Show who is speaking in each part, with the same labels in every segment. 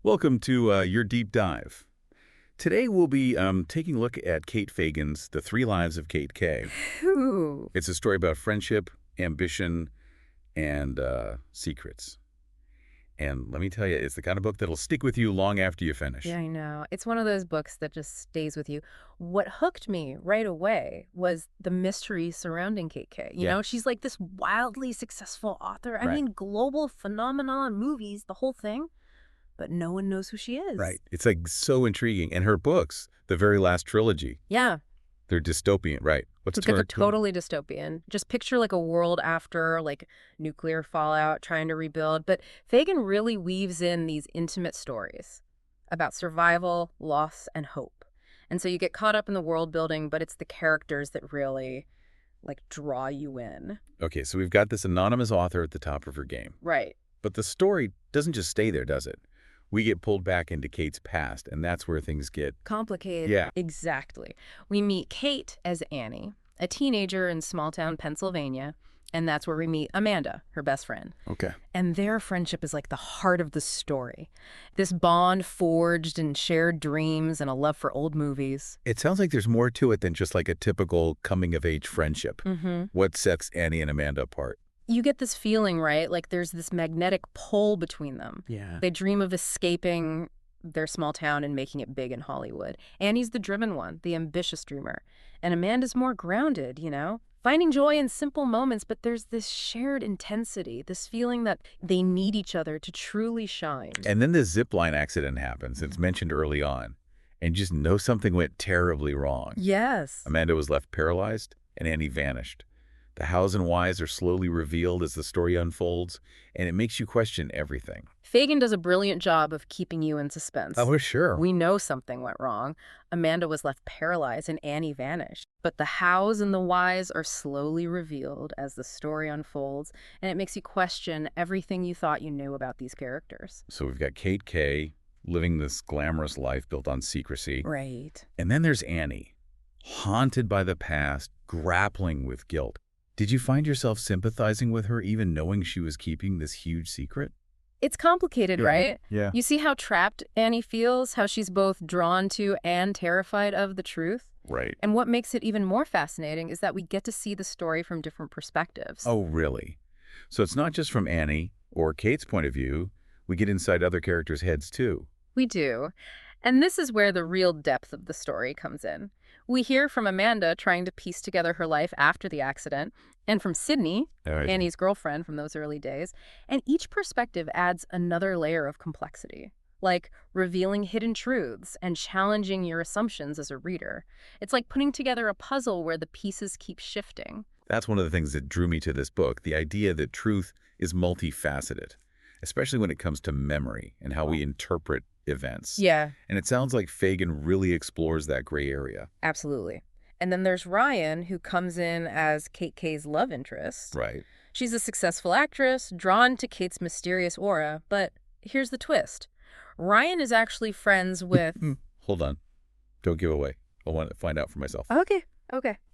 Speaker 1: Welcome to your deep dive. Today we'll be taking a look at Kate Fagan's The Three Lives of Cate Kay.
Speaker 2: Ooh.
Speaker 1: It's a story about friendship, ambition, and secrets. And let me tell you, it's the kind of book that'll stick with you long after you finish.
Speaker 2: Yeah, I know. It's one of those books that just stays with you. What hooked me right away was the mystery surrounding Kate Kay. You
Speaker 1: Yeah.
Speaker 2: know, she's like this wildly successful author. I
Speaker 1: Right.
Speaker 2: mean, global phenomenon, movies, the whole thing, but no one knows who she is.
Speaker 1: Right. It's like so intriguing. And her books, the very last trilogy,
Speaker 2: Yeah.
Speaker 1: they're dystopian, right? What's
Speaker 2: They're totally dystopian. Just picture like a world after like nuclear fallout, trying to rebuild. But Fagan really weaves in these intimate stories about survival, loss, and hope. And so you get caught up in the world building, but it's the characters that really like draw you in.
Speaker 1: Okay, so we've got this anonymous author at the top of her game.
Speaker 2: Right.
Speaker 1: But the story doesn't just stay there, does it? We get pulled back into Kate's past, and that's where things get...
Speaker 2: Complicated.
Speaker 1: Yeah.
Speaker 2: Exactly. We meet Kate as Annie, a teenager in small-town Pennsylvania, and that's where we meet Amanda, her best friend.
Speaker 1: Okay.
Speaker 2: And their friendship is like the heart of the story. This bond forged in shared dreams and a love for old movies.
Speaker 1: It sounds like there's more to it than just like a typical coming-of-age friendship.
Speaker 2: Mm-hmm.
Speaker 1: What sets Annie and Amanda apart?
Speaker 2: You get this feeling, right? Like there's this magnetic pull between them.
Speaker 1: Yeah.
Speaker 2: They dream of escaping their small town and making it big in Hollywood. Annie's the driven one, the ambitious dreamer. And Amanda's more grounded, you know? Finding joy in simple moments, but there's this shared intensity, this feeling that they need each other to truly shine.
Speaker 1: And then this zipline accident happens. It's mentioned early on. And you just know something went terribly wrong.
Speaker 2: Yes.
Speaker 1: Amanda was left paralyzed, and Annie vanished. The hows and whys are slowly revealed as the story unfolds, and it makes you question everything.
Speaker 2: Fagan does a brilliant job of keeping you in suspense.
Speaker 1: Oh, sure.
Speaker 2: We know something went wrong. Amanda was left paralyzed and Annie vanished. But the hows and the whys are slowly revealed as the story unfolds, and it makes you question everything you thought you knew about these characters.
Speaker 1: So we've got Cate Kay living this glamorous life built on secrecy.
Speaker 2: Right.
Speaker 1: And then there's Annie, haunted by the past, grappling with guilt. Did you find yourself sympathizing with her even knowing she was keeping this huge secret?
Speaker 2: It's complicated, right?
Speaker 1: Yeah.
Speaker 2: You see how trapped Annie feels, how she's both drawn to and terrified of the truth?
Speaker 1: Right.
Speaker 2: And what makes it even more fascinating is that we get to see the story from different perspectives.
Speaker 1: Oh, really? So it's not just from Annie or Kate's point of view. We get inside other characters' heads, too.
Speaker 2: We do. And this is where the real depth of the story comes in. We hear from Amanda trying to piece together her life after the accident, and from Sydney,
Speaker 1: All right.
Speaker 2: Annie's girlfriend from those early days. And each perspective adds another layer of complexity, like revealing hidden truths and challenging your assumptions as a reader. It's like putting together a puzzle where the pieces keep shifting.
Speaker 1: That's one of the things that drew me to this book, the idea that truth is multifaceted, especially when it comes to memory and how we interpret events.
Speaker 2: Yeah,
Speaker 1: And it sounds like Fagan really explores that gray area.
Speaker 2: absolutely. And then there's Ryan, who comes in as Cate Kay's love interest.
Speaker 1: Right.
Speaker 2: She's a successful actress, drawn to Kate's mysterious aura, but here's the twist. Ryan is actually friends with...
Speaker 1: Hold on. Don't give away. I want to find out for myself.
Speaker 2: Okay.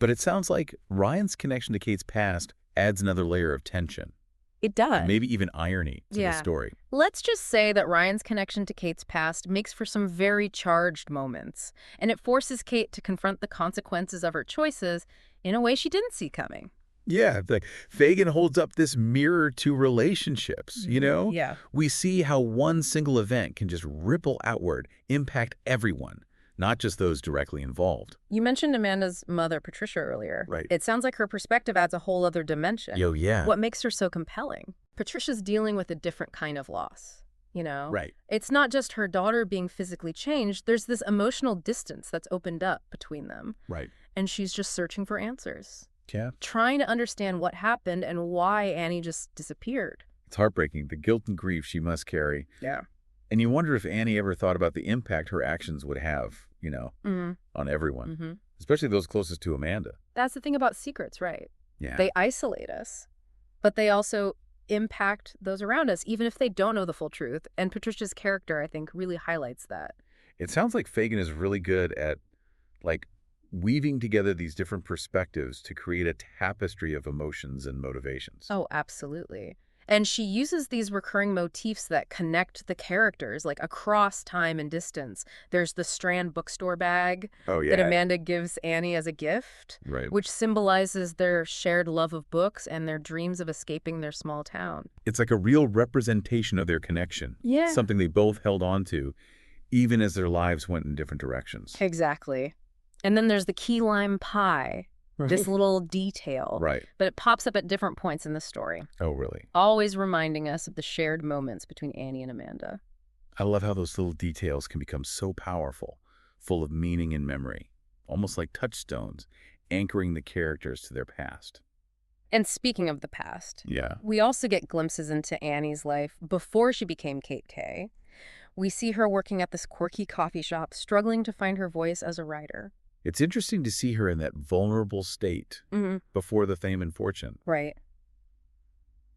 Speaker 1: But it sounds like Ryan's connection to Kate's past adds another layer of tension,
Speaker 2: It does.
Speaker 1: maybe even irony to the
Speaker 2: Yeah.
Speaker 1: story.
Speaker 2: Let's just say that Ryan's connection to Kate's past makes for some very charged moments, and it forces Kate to confront the consequences of her choices in a way she didn't see coming.
Speaker 1: Yeah, like Fagan holds up this mirror to relationships, you know?
Speaker 2: Yeah.
Speaker 1: We see how one single event can just ripple outward, impact everyone, not just those directly involved.
Speaker 2: You mentioned Amanda's mother, Patricia, earlier.
Speaker 1: Right.
Speaker 2: It sounds like her perspective adds a whole other dimension.
Speaker 1: Yo, yeah.
Speaker 2: What makes her so compelling? Patricia's dealing with a different kind of loss, you know?
Speaker 1: Right.
Speaker 2: It's not just her daughter being physically changed. There's this emotional distance that's opened up between them,
Speaker 1: Right.
Speaker 2: and she's just searching for answers,
Speaker 1: Yeah.
Speaker 2: trying to understand what happened and why Annie just disappeared.
Speaker 1: It's heartbreaking, the guilt and grief she must carry.
Speaker 2: Yeah.
Speaker 1: And you wonder if Annie ever thought about the impact her actions would have, you know, on everyone,
Speaker 2: Mm-hmm.
Speaker 1: especially those closest to Amanda.
Speaker 2: That's the thing about secrets, right?
Speaker 1: Yeah.
Speaker 2: They isolate us, but they also impact those around us, even if they don't know the full truth. And Patricia's character, I think, really highlights that.
Speaker 1: It sounds like Fagan is really good at, like, weaving together these different perspectives to create a tapestry of emotions and motivations.
Speaker 2: Oh, absolutely. And she uses these recurring motifs that connect the characters, like across time and distance. There's the Strand bookstore bag
Speaker 1: Oh,
Speaker 2: that
Speaker 1: yeah.
Speaker 2: Amanda gives Annie as a gift,
Speaker 1: Right.
Speaker 2: which symbolizes their shared love of books and their dreams of escaping their small town.
Speaker 1: It's like a real representation of their connection,
Speaker 2: Yeah.
Speaker 1: something they both held on to, even as their lives went in different directions.
Speaker 2: Exactly. And then there's the key lime pie, this little detail,
Speaker 1: Right.
Speaker 2: but it pops up at different points in the story,
Speaker 1: Oh, really?
Speaker 2: always reminding us of the shared moments between Annie and Amanda.
Speaker 1: I love how those little details can become so powerful, full of meaning and memory, almost like touchstones, anchoring the characters to their past.
Speaker 2: And speaking of the past,
Speaker 1: Yeah.
Speaker 2: we also get glimpses into Annie's life before she became Cate Kay. We see her working at this quirky coffee shop, struggling to find her voice as a writer.
Speaker 1: It's interesting to see her in that vulnerable state before the fame and fortune.
Speaker 2: Right.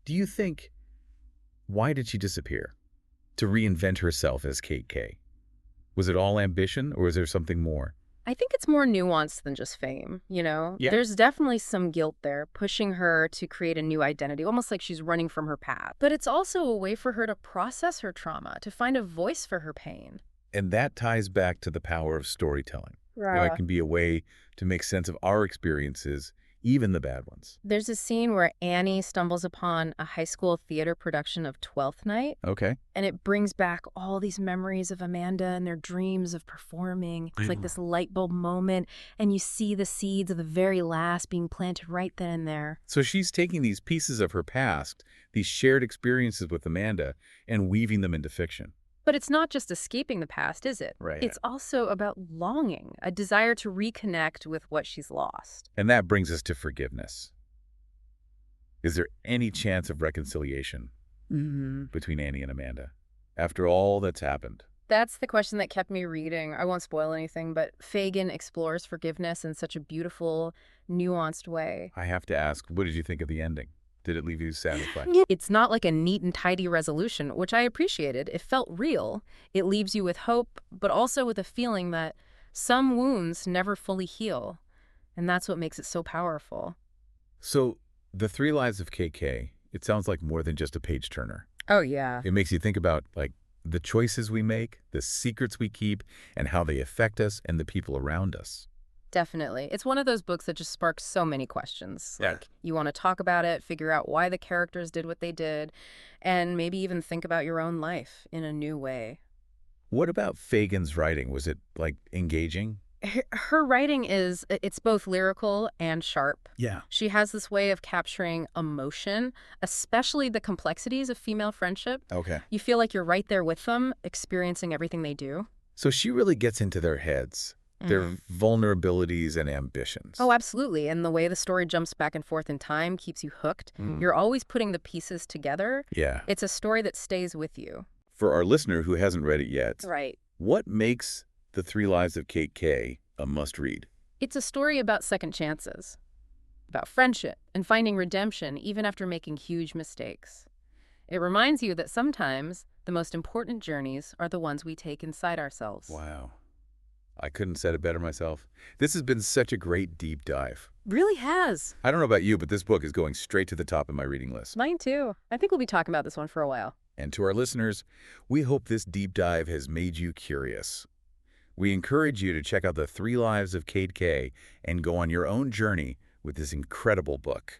Speaker 1: Do you think, why did she disappear? To reinvent herself as Cate Kay? Was it all ambition, or was there something more?
Speaker 2: I think it's more nuanced than just fame, you know?
Speaker 1: Yeah.
Speaker 2: There's definitely some guilt there, pushing her to create a new identity, almost like she's running from her past. But it's also a way for her to process her trauma, to find a voice for her pain.
Speaker 1: And that ties back to the power of storytelling. It can be a way to make sense of our experiences, even the bad ones.
Speaker 2: There's a scene where Annie stumbles upon a high school theater production of Twelfth Night,
Speaker 1: Okay.
Speaker 2: and it brings back all these memories of Amanda and their dreams of performing. It's like this light bulb moment, and you see the seeds of the very last being planted right then and there.
Speaker 1: So she's taking these pieces of her past, these shared experiences with Amanda, and weaving them into fiction.
Speaker 2: But it's not just escaping the past, is it?
Speaker 1: Right.
Speaker 2: It's also about longing, a desire to reconnect with what she's lost.
Speaker 1: And that brings us to forgiveness. Is there any chance of reconciliation between Annie and Amanda after all that's happened?
Speaker 2: That's the question that kept me reading. I won't spoil anything, but Fagan explores forgiveness in such a beautiful, nuanced way.
Speaker 1: I have to ask, what did you think of the ending? Did it leave you satisfied?
Speaker 2: It's not like a neat and tidy resolution, which I appreciated. It felt real. It leaves you with hope, but also with a feeling that some wounds never fully heal. And that's what makes it so powerful.
Speaker 1: So, The Three Lives of Cate Kay, it sounds like more than just a page-turner.
Speaker 2: Oh, yeah.
Speaker 1: It makes you think about, like, the choices we make, the secrets we keep, and how they affect us and the people around us.
Speaker 2: Definitely. It's one of those books that just sparks so many questions.
Speaker 1: Yeah.
Speaker 2: Like, you want to talk about it, figure out why the characters did what they did, and maybe even think about your own life in a new way.
Speaker 1: What about Fagan's writing? Was it, like, engaging?
Speaker 2: Her writing it's both lyrical and sharp.
Speaker 1: Yeah.
Speaker 2: She has this way of capturing emotion, especially the complexities of female friendship.
Speaker 1: Okay.
Speaker 2: You feel like you're right there with them, experiencing everything they do.
Speaker 1: So she really gets into their heads, their vulnerabilities and ambitions.
Speaker 2: Oh, absolutely. And the way the story jumps back and forth in time keeps you hooked. You're always putting the pieces together.
Speaker 1: Yeah.
Speaker 2: It's a story that stays with you.
Speaker 1: For our listener who hasn't read it yet,
Speaker 2: Right.
Speaker 1: what makes The Three Lives of Cate Kay a must-read?
Speaker 2: It's a story about second chances, about friendship and finding redemption even after making huge mistakes. It reminds you that sometimes the most important journeys are the ones we take inside ourselves.
Speaker 1: Wow. I couldn't have said it better myself. This has been such a great deep dive.
Speaker 2: Really has.
Speaker 1: I don't know about you, but this book is going straight to the top of my reading list.
Speaker 2: Mine too. I think we'll be talking about this one for a while.
Speaker 1: And to our listeners, we hope this deep dive has made you curious. We encourage you to check out The Three Lives of Cate Kay and go on your own journey with this incredible book.